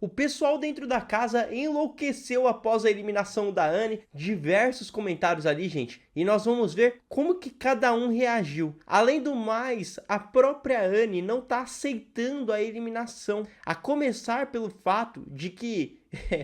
O pessoal dentro da casa enlouqueceu após a eliminação da Anne, diversos comentários ali, gente, e nós vamos ver como que cada um reagiu. Além do mais, a própria Anne não tá aceitando a eliminação, a começar pelo fato de que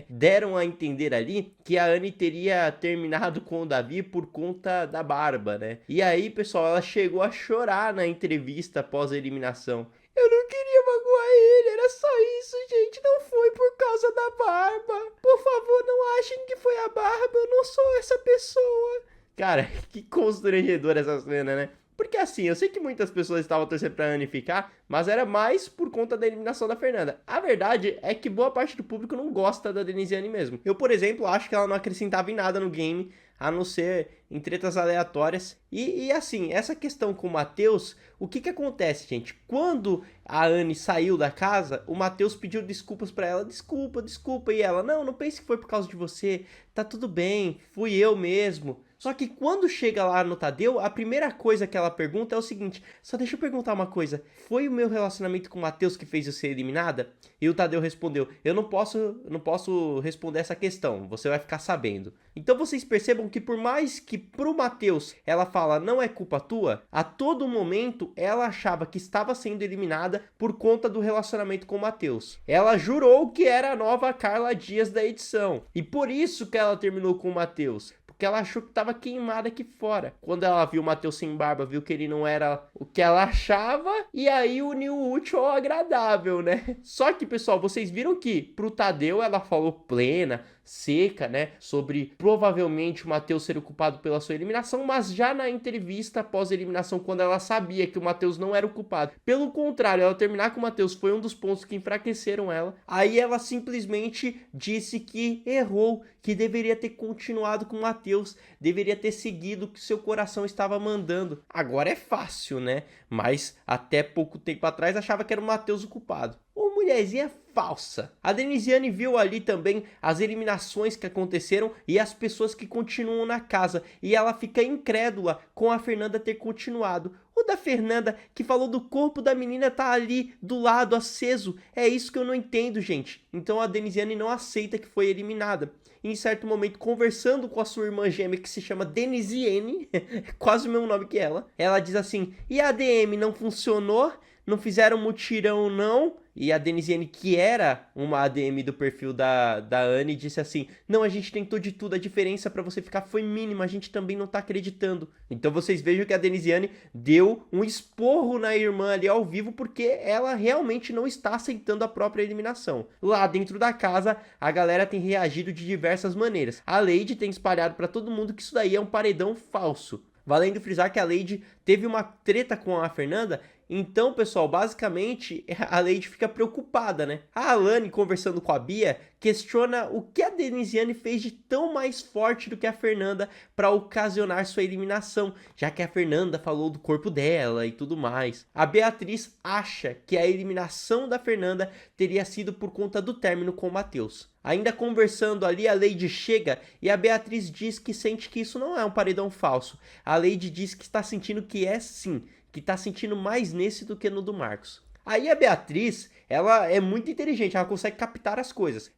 deram a entender ali que a Anne teria terminado com o Davi por conta da barba, né? E aí, pessoal, ela chegou a chorar na entrevista após a eliminação. Eu não queria magoar ele, era só isso, gente. Não foi por causa da barba. Por favor, não achem que foi a barba. Eu não sou essa pessoa. Cara, que constrangedora essa cena, né? Porque assim, eu sei que muitas pessoas estavam torcendo pra Anne ficar, mas era mais por conta da eliminação da Fernanda. A verdade é que boa parte do público não gosta da Denisiane mesmo. Eu, por exemplo, acho que ela não acrescentava em nada no game, a não ser em tretas aleatórias. E assim, essa questão com o Matheus, o que acontece, gente? Quando a Anne saiu da casa, o Matheus pediu desculpas pra ela. Desculpa, desculpa. E ela, não pense que foi por causa de você. Tá tudo bem, fui eu mesmo. Só que quando chega lá no Tadeu, a primeira coisa que ela pergunta é o seguinte: só deixa eu perguntar uma coisa, foi o meu relacionamento com o Matheus que fez eu ser eliminada? E o Tadeu respondeu: eu não posso responder essa questão, você vai ficar sabendo. Então vocês percebam que por mais que pro Matheus ela fala não é culpa tua, a todo momento ela achava que estava sendo eliminada por conta do relacionamento com o Matheus. Ela jurou que era a nova Carla Dias da edição, e por isso que ela terminou com o Matheus. Porque ela achou que tava queimada aqui fora. Quando ela viu o Matheus sem barba, viu que ele não era o que ela achava, e aí uniu o útil ao agradável, né? Só que, pessoal, vocês viram que pro Tadeu ela falou plena, seca, né? Sobre provavelmente o Matheus ser o culpado pela sua eliminação, mas já na entrevista após a eliminação, quando ela sabia que o Matheus não era o culpado. Pelo contrário, ela terminar com o Matheus foi um dos pontos que enfraqueceram ela. Aí ela simplesmente disse que errou, que deveria ter continuado com o Matheus, deveria ter seguido o que seu coração estava mandando. Agora é fácil, né? Mas até pouco tempo atrás achava que era o Matheus o culpado. Ô, mulherzinha falsa. A Denisiane viu ali também as eliminações que aconteceram e as pessoas que continuam na casa. E ela fica incrédula com a Fernanda ter continuado. O da Fernanda, que falou do corpo da menina, tá ali do lado, aceso. É isso que eu não entendo, gente. Então a Denisiane não aceita que foi eliminada. Em certo momento, conversando com a sua irmã gêmea, que se chama Denisiane, quase o mesmo nome que ela diz assim: e a ADM não funcionou? Não fizeram mutirão, não? E a Denisiane, que era uma ADM do perfil da Anne, disse assim: não, a gente tentou de tudo, a diferença pra você ficar foi mínima, a gente também não tá acreditando. Então vocês vejam que a Denisiane deu um esporro na irmã ali ao vivo, porque ela realmente não está aceitando a própria eliminação. Lá dentro da casa, a galera tem reagido de diversas maneiras. A Lady tem espalhado pra todo mundo que isso daí é um paredão falso. Valendo frisar que a Lady teve uma treta com a Fernanda. Então, pessoal, basicamente, a Lady fica preocupada, né? A Alane, conversando com a Bia, questiona o que a Denisiane fez de tão mais forte do que a Fernanda para ocasionar sua eliminação, já que a Fernanda falou do corpo dela e tudo mais. A Beatriz acha que a eliminação da Fernanda teria sido por conta do término com o Matheus. Ainda conversando ali, a Lady chega e a Beatriz diz que sente que isso não é um paredão falso. A Lady diz que está sentindo que é sim, que tá sentindo mais nesse do que no do Marcos. Aí a Beatriz, ela é muito inteligente, ela consegue captar as coisas.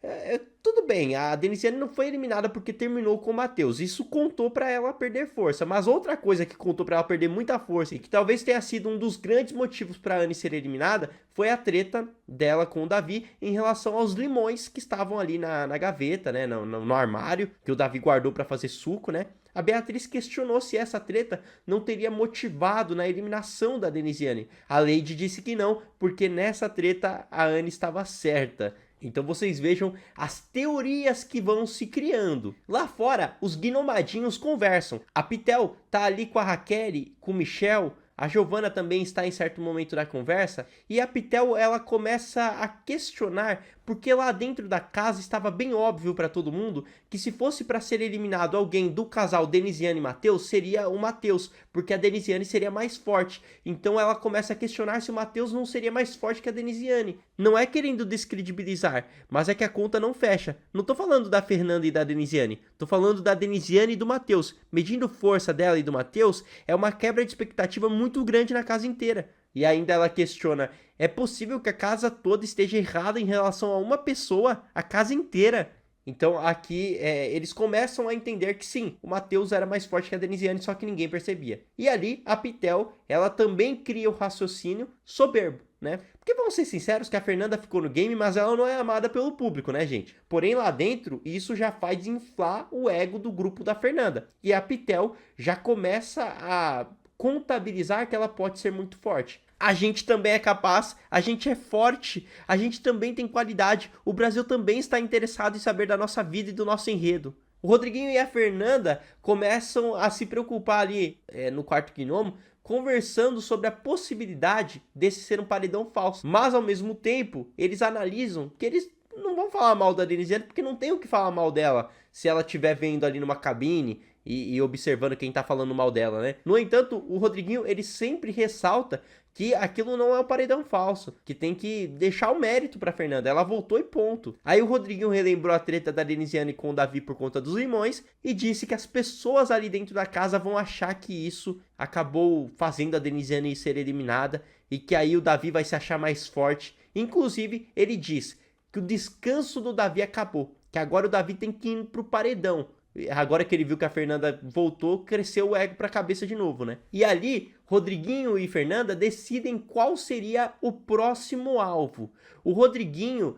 Tudo bem, a Denisiane não foi eliminada porque terminou com o Matheus. Isso contou pra ela perder força. Mas outra coisa que contou pra ela perder muita força e que talvez tenha sido um dos grandes motivos pra Anne ser eliminada foi a treta dela com o Davi em relação aos limões que estavam ali na gaveta, né, no armário, que o Davi guardou pra fazer suco, né? A Beatriz questionou se essa treta não teria motivado na eliminação da Denisiane. A Lady disse que não, porque nessa treta a Anne estava certa. Então vocês vejam as teorias que vão se criando. Lá fora, os gnomadinhos conversam. A Pitel tá ali com a Raquel, com o Michel. A Giovanna também está em certo momento da conversa. E a Pitel, ela começa a questionar, porque lá dentro da casa estava bem óbvio para todo mundo que se fosse para ser eliminado alguém do casal Denisiane e Matheus, seria o Matheus, porque a Denisiane seria mais forte. Então ela começa a questionar se o Matheus não seria mais forte que a Denisiane. Não é querendo descredibilizar, mas é que a conta não fecha. Não tô falando da Fernanda e da Denisiane, tô falando da Denisiane e do Matheus. Medindo força dela e do Matheus, é uma quebra de expectativa muito grande na casa inteira. E ainda ela questiona, é possível que a casa toda esteja errada em relação a uma pessoa, a casa inteira? Então aqui eles começam a entender que sim, o Matheus era mais forte que a Denisiane, só que ninguém percebia. E ali a Pitel, ela também cria o raciocínio soberbo, né? Porque vamos ser sinceros que a Fernanda ficou no game, mas ela não é amada pelo público, né, gente? Porém lá dentro, isso já faz inflar o ego do grupo da Fernanda. E a Pitel já começa a contabilizar que ela pode ser muito forte. A gente também é capaz, a gente é forte, a gente também tem qualidade. O Brasil também está interessado em saber da nossa vida e do nosso enredo. O Rodriguinho e a Fernanda começam a se preocupar ali no quarto gnomo, conversando sobre a possibilidade desse ser um paredão falso. Mas ao mesmo tempo, eles analisam que eles não vão falar mal da Denisiane porque não tem o que falar mal dela se ela estiver vendo ali numa cabine e observando quem tá falando mal dela, né? No entanto, o Rodriguinho, ele sempre ressalta que aquilo não é um paredão falso, que tem que deixar o mérito pra Fernanda, ela voltou e ponto. Aí o Rodriguinho relembrou a treta da Denisiane com o Davi por conta dos limões e disse que as pessoas ali dentro da casa vão achar que isso acabou fazendo a Denisiane ser eliminada e que aí o Davi vai se achar mais forte. Inclusive, ele diz que o descanso do Davi acabou, que agora o Davi tem que ir pro paredão. Agora que ele viu que a Fernanda voltou, cresceu o ego pra cabeça de novo, né? E ali, Rodriguinho e Fernanda decidem qual seria o próximo alvo. O Rodriguinho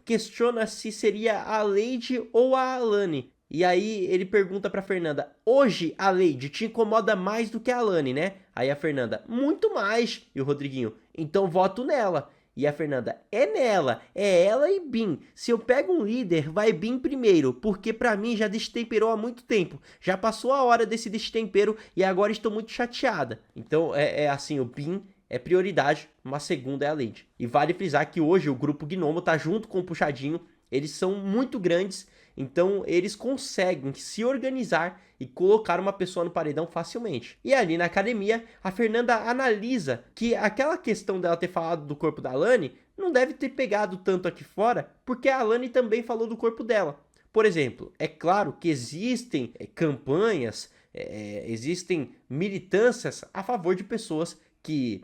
questiona se seria a Lady ou a Alane. E aí ele pergunta pra Fernanda, hoje a Lady te incomoda mais do que a Alane, né? Aí a Fernanda, muito mais. E o Rodriguinho, então voto nela. E a Fernanda, é nela, é ela e Bin. Se eu pego um líder, vai Bin primeiro, porque pra mim já destemperou há muito tempo. Já passou a hora desse destempero e agora estou muito chateada. Então assim, o Bin é prioridade, mas segunda é a Lady. E vale frisar que hoje o grupo Gnomo tá junto com o Puxadinho, eles são muito grandes, então eles conseguem se organizar e colocar uma pessoa no paredão facilmente. E ali na academia, a Fernanda analisa que aquela questão dela ter falado do corpo da Alane não deve ter pegado tanto aqui fora, porque a Alane também falou do corpo dela. Por exemplo, é claro que existem campanhas, existem militâncias a favor de pessoas que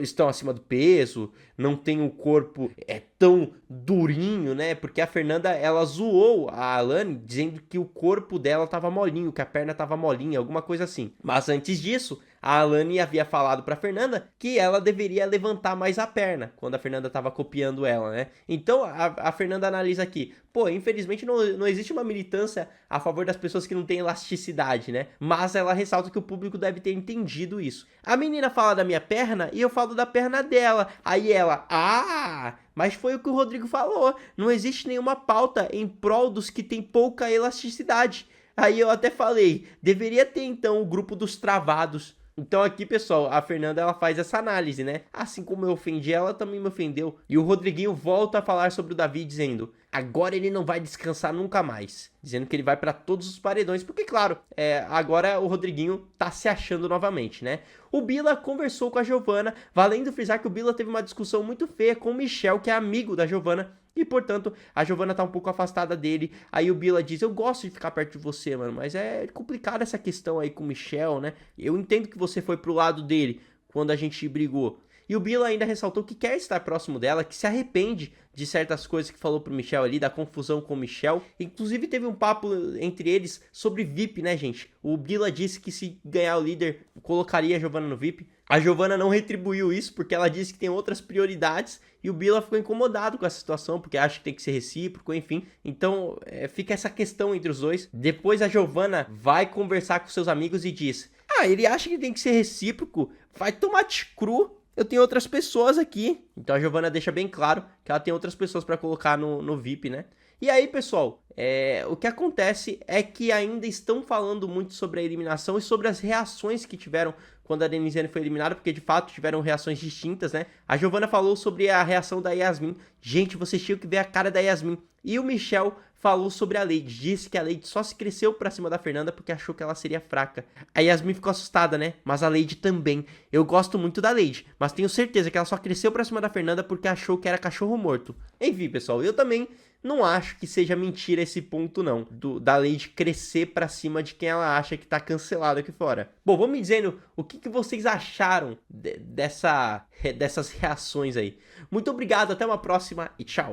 estão acima do peso, não tem um corpo tão durinho, né? Porque a Fernanda, ela zoou a Alane dizendo que o corpo dela tava molinho, que a perna tava molinha, alguma coisa assim. Mas antes disso, a Alane havia falado pra Fernanda que ela deveria levantar mais a perna, quando a Fernanda tava copiando ela, né? Então a Fernanda analisa aqui, pô, infelizmente não existe uma militância a favor das pessoas que não têm elasticidade, né? Mas ela ressalta que o público deve ter entendido isso. A menina fala da minha perna e eu falo da perna dela. Aí ela, mas foi o que o Rodrigo falou, não existe nenhuma pauta em prol dos que tem pouca elasticidade. Aí eu até falei, deveria ter então o grupo dos travados. Então aqui, pessoal, a Fernanda, ela faz essa análise, né? Assim como eu ofendi ela, também me ofendeu. E o Rodriguinho volta a falar sobre o Davi, dizendo, agora ele não vai descansar nunca mais. Dizendo que ele vai para todos os paredões, porque claro, agora o Rodriguinho tá se achando novamente, né? O Bila conversou com a Giovana, valendo frisar que o Bila teve uma discussão muito feia com o Michel, que é amigo da Giovana, e, portanto, a Giovana tá um pouco afastada dele. Aí o Bila diz, eu gosto de ficar perto de você, mano, mas é complicado essa questão aí com o Michel, né? Eu entendo que você foi pro lado dele quando a gente brigou. E o Bila ainda ressaltou que quer estar próximo dela, que se arrepende de certas coisas que falou pro Michel ali, da confusão com o Michel. Inclusive teve um papo entre eles sobre VIP, né, gente? O Bila disse que se ganhar o líder, colocaria a Giovana no VIP. A Giovana não retribuiu isso, porque ela disse que tem outras prioridades, e o Bila ficou incomodado com essa situação, porque acha que tem que ser recíproco, enfim. Então, fica essa questão entre os dois. Depois a Giovana vai conversar com seus amigos e diz, ele acha que tem que ser recíproco, vai tomate cru. Eu tenho outras pessoas aqui. Então a Giovana deixa bem claro que ela tem outras pessoas para colocar no VIP, né? E aí, pessoal, o que acontece é que ainda estão falando muito sobre a eliminação e sobre as reações que tiveram quando a Denisiane foi eliminada, porque de fato tiveram reações distintas, né? A Giovana falou sobre a reação da Yasmin. Gente, vocês tinham que ver a cara da Yasmin. E o Michel falou sobre a Lady. Disse que a Lady só se cresceu pra cima da Fernanda porque achou que ela seria fraca. A Yasmin ficou assustada, né? Mas a Lady também. Eu gosto muito da Lady, mas tenho certeza que ela só cresceu pra cima da Fernanda porque achou que era cachorro morto. Enfim, pessoal, eu também não acho que seja mentira esse ponto, não. Da Lady crescer pra cima de quem ela acha que tá cancelado aqui fora. Bom, vamos me dizendo o que vocês acharam dessas reações aí. Muito obrigado, até uma próxima e tchau.